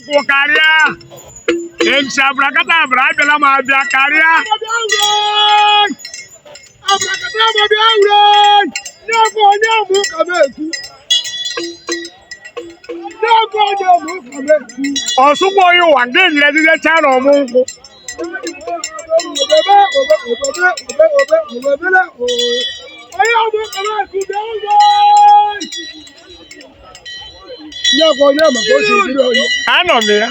Bukaria. Abracata Brabella Mabia Caria. Abracata Mabia. Ọ̀ṣùgbọ́ yóò wà dé ilẹ̀ dídẹ́ chánà ọmọ nkú. Anọ m ya.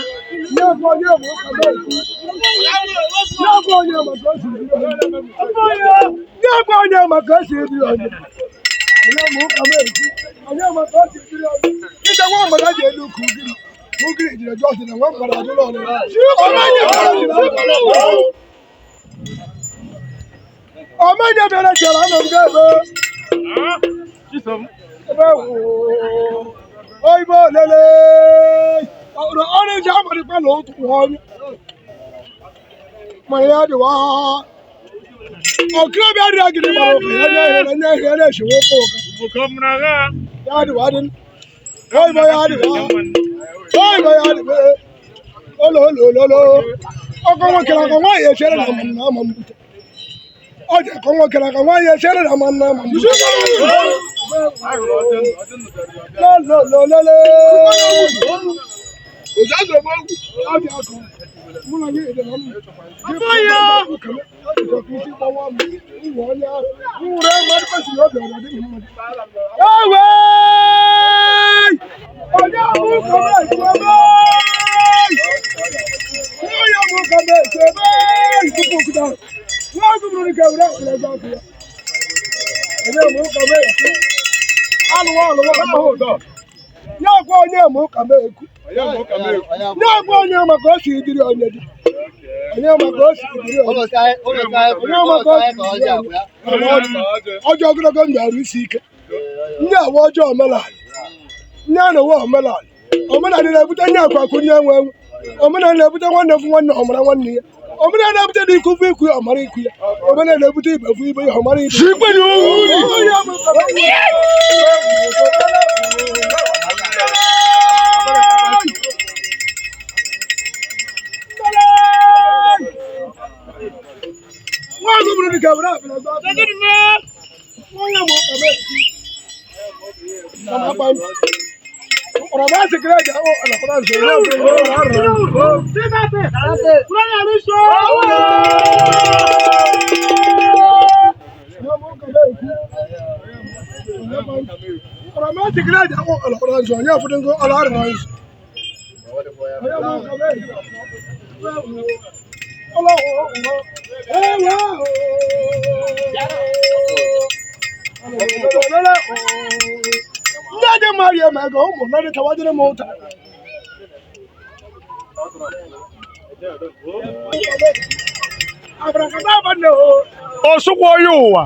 Ọ̀ṣùgbọ́ yóò wà.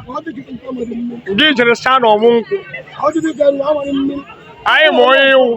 Ndị jere chánà ọmụ nkwu. Anyị ma onye iwu.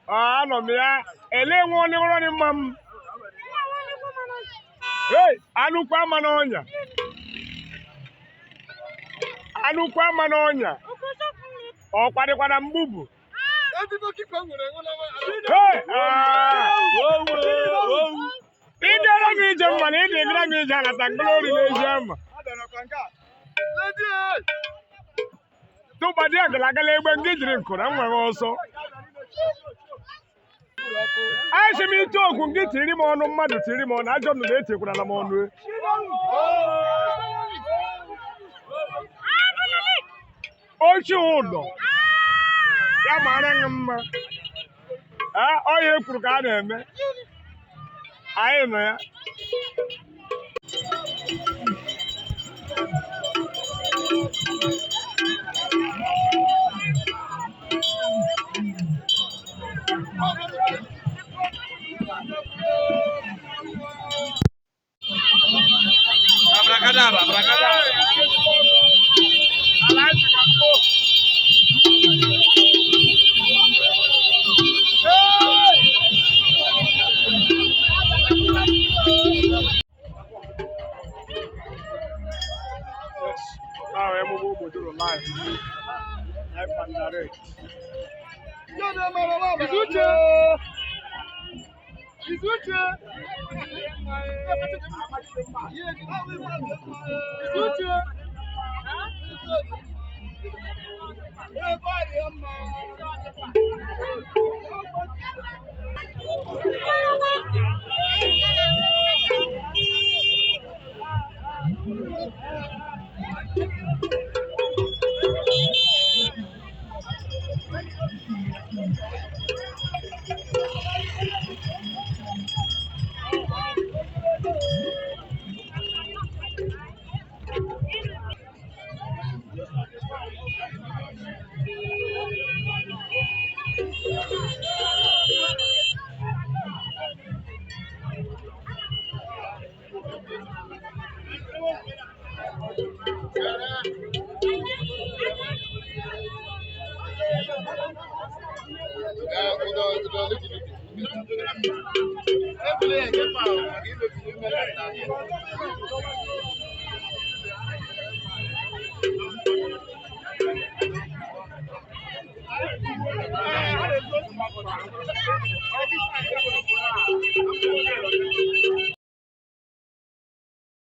Anọ m ya. Ele nwe onye nwere onye mma m. Anụkwa ama n'ọnya. Anụkwa ama n'ọnya. Ọ kwadịkwara mbubu. Ịdịara m ije mma na ịdịgara m ije anata mkpụrụ n'ezi ama. Tụbadị agalagala egbe ndị jiri nkụ na nwere ọsọ. Aisha mi to okwu gị tiri m ọnụ mmadụ tiri m ọnụ ajọ nnụnụ etekwara m ọnụ. ochi ụdọ ya mara gị mma ọya ekwuru ka a na-eme anyị nọ ya Abracadabra, abracadabra. Now I'm going to do live and direct.